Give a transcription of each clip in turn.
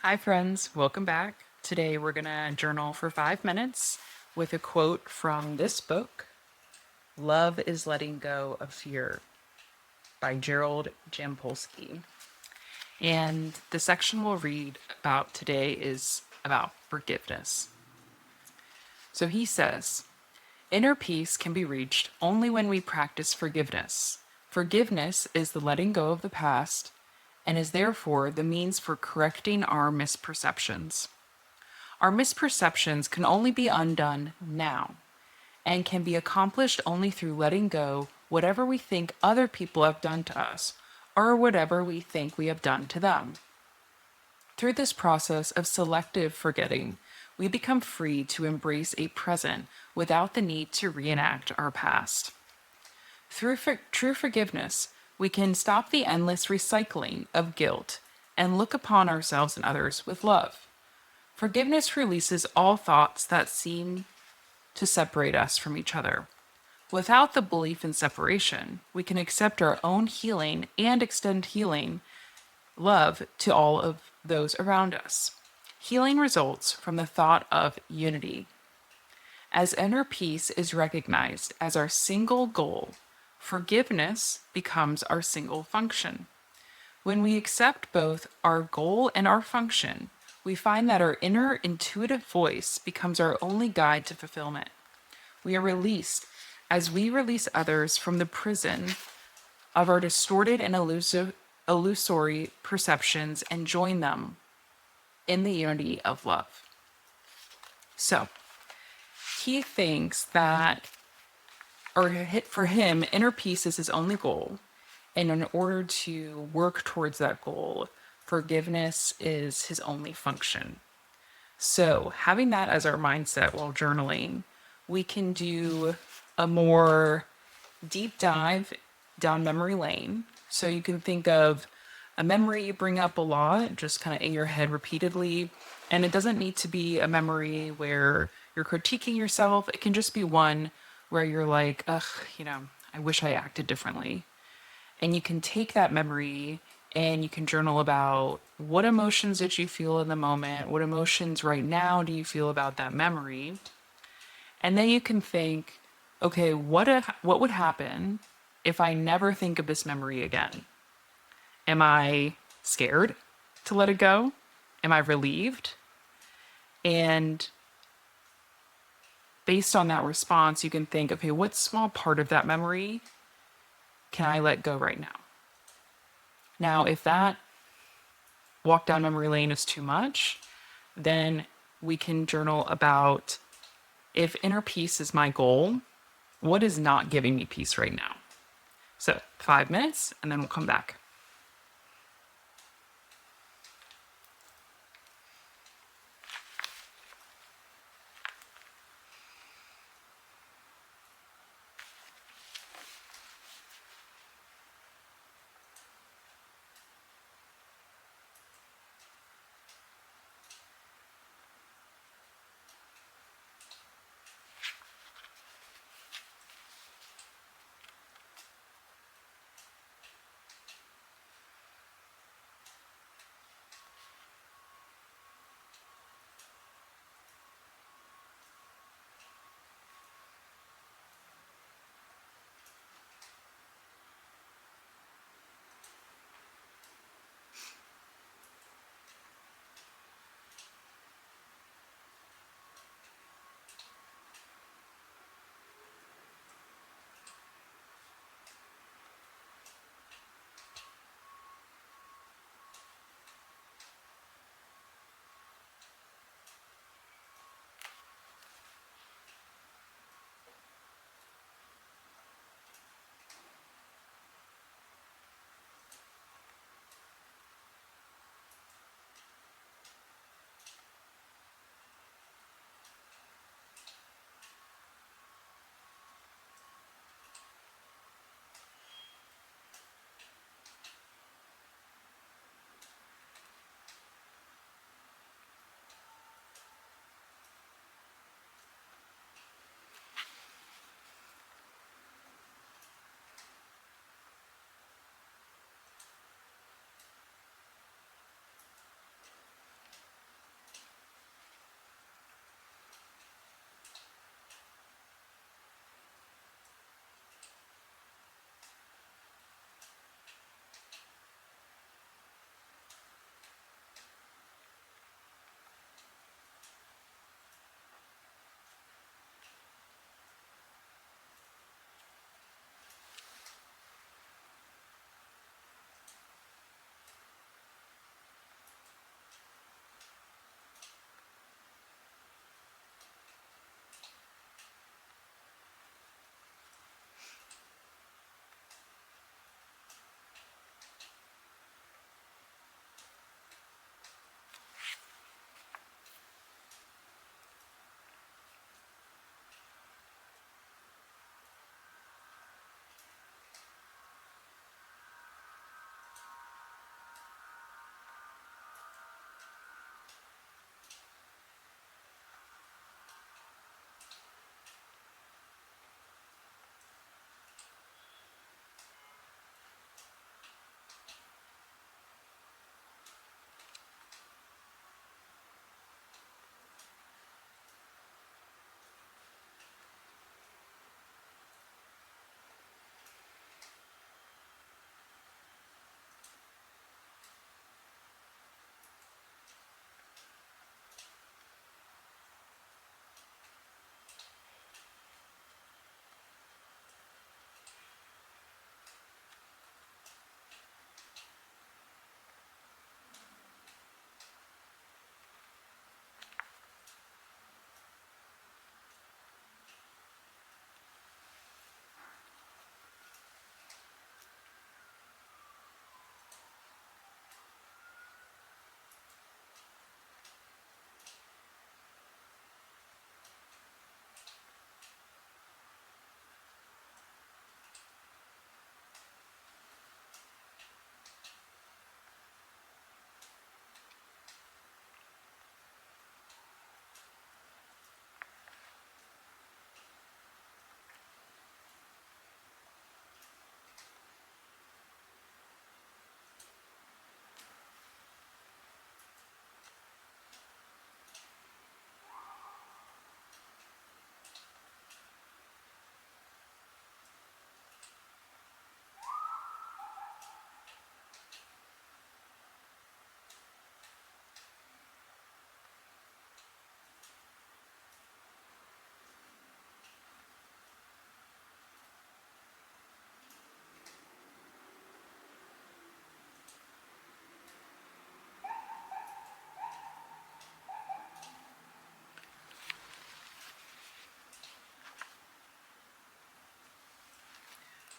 Hi, friends. Welcome back. Today we're going to journal for 5 minutes with a quote from this book, Love is Letting Go of Fear by Gerald Jampolsky. And the section we'll read about today is about forgiveness. So he says, inner peace can be reached only when we practice forgiveness. Forgiveness is the letting go of the past and is therefore the means for correcting our misperceptions. Our misperceptions can only be undone now and can be accomplished only through letting go whatever we think other people have done to us or whatever we think we have done to them. Through this process of selective forgetting, we become free to embrace a present without the need to reenact our past. Through true forgiveness, we can stop the endless recycling of guilt and look upon ourselves and others with love. Forgiveness releases all thoughts that seem to separate us from each other. Without the belief in separation, we can accept our own healing and extend healing love to all of those around us. Healing results from the thought of unity. As inner peace is recognized as our single goal, forgiveness becomes our single function. When we accept both our goal and our function, we find that our inner intuitive voice becomes our only guide to fulfillment. We are released as we release others from the prison of our distorted and illusory perceptions and join them in the unity of love. So, he thinks that, for him, inner peace is his only goal. And in order to work towards that goal, forgiveness is his only function. So, having that as our mindset while journaling, we can do a more deep dive down memory lane. So, you can think of a memory you bring up a lot, just kind of in your head repeatedly. And it doesn't need to be a memory where you're critiquing yourself, it can just be one where you're like, ugh, I wish I acted differently. And you can take that memory and you can journal about what emotions did you feel in the moment? What emotions right now do you feel about that memory? And then you can think, okay, what would happen if I never think of this memory again? Am I scared to let it go? Am I relieved? And based on that response, you can think, okay, what small part of that memory can I let go right now? Now, if that walk down memory lane is too much, then we can journal about, if inner peace is my goal, what is not giving me peace right now? So 5 minutes, and then we'll come back.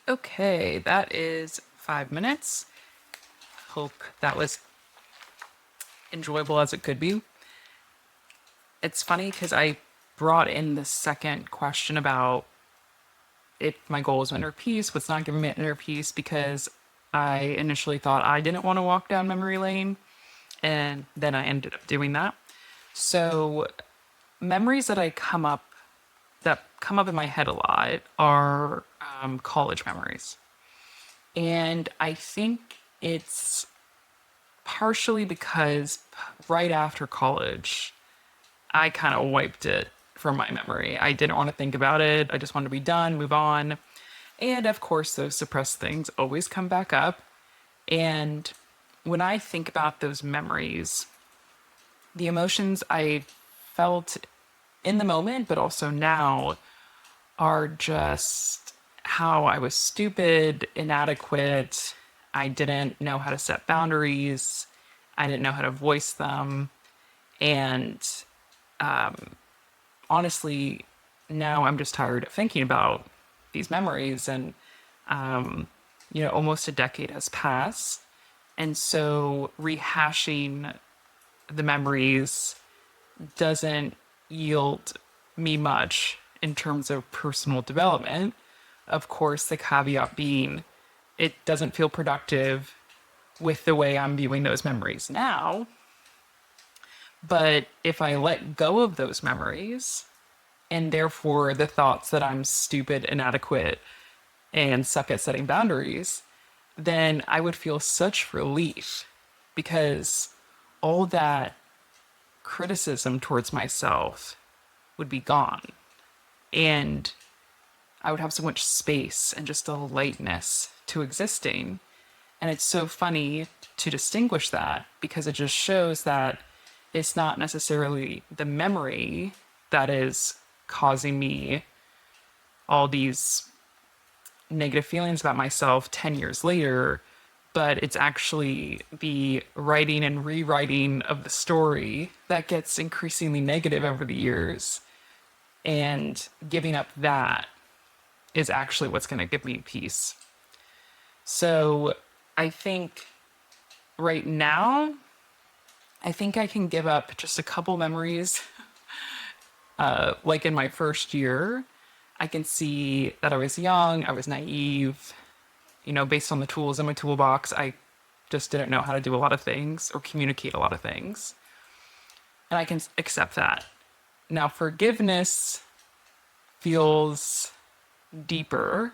Okay, that is 5 minutes. Hope that was enjoyable as it could be. It's funny because I brought in the second question about if my goal is inner peace, what's not giving me inner peace, because I initially thought I didn't want to walk down memory lane, and then I ended up doing that. So memories that come up in my head a lot are college memories, and I think it's partially because right after college, I kind of wiped it from my memory. I didn't want to think about it. I just wanted to be done, move on. And of course, those suppressed things always come back up. And when I think about those memories, the emotions I felt in the moment, but also now, are just how I was stupid, inadequate. I didn't know how to set boundaries. I didn't know how to voice them. And honestly, now I'm just tired of thinking about these memories. And, almost a decade has passed. And so rehashing the memories doesn't yield me much in terms of personal development. Of course, the caveat being it doesn't feel productive with the way I'm viewing those memories now. But if I let go of those memories, and therefore the thoughts that I'm stupid, inadequate, and suck at setting boundaries, then I would feel such relief because all that criticism towards myself would be gone. And I would have so much space and just a lightness to existing. And it's so funny to distinguish that because it just shows that it's not necessarily the memory that is causing me all these negative feelings about myself 10 years later, but it's actually the writing and rewriting of the story that gets increasingly negative over the years. And giving up that is actually what's going to give me peace. So I think right now, I think I can give up just a couple memories. Like in my first year, I can see that I was young, I was naive, based on the tools in my toolbox. I just didn't know how to do a lot of things or communicate a lot of things. And I can accept that. Now, forgiveness feels deeper,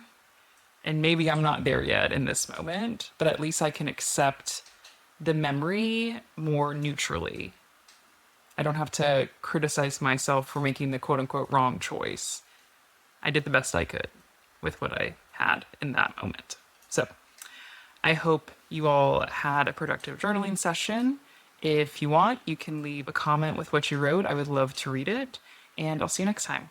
and maybe I'm not there yet in this moment, but at least I can accept the memory more neutrally. I don't have to criticize myself for making the quote unquote wrong choice. I did the best I could with what I had in that moment. So I hope you all had a productive journaling session. If you want, you can leave a comment with what you wrote. I would love to read it. And I'll see you next time.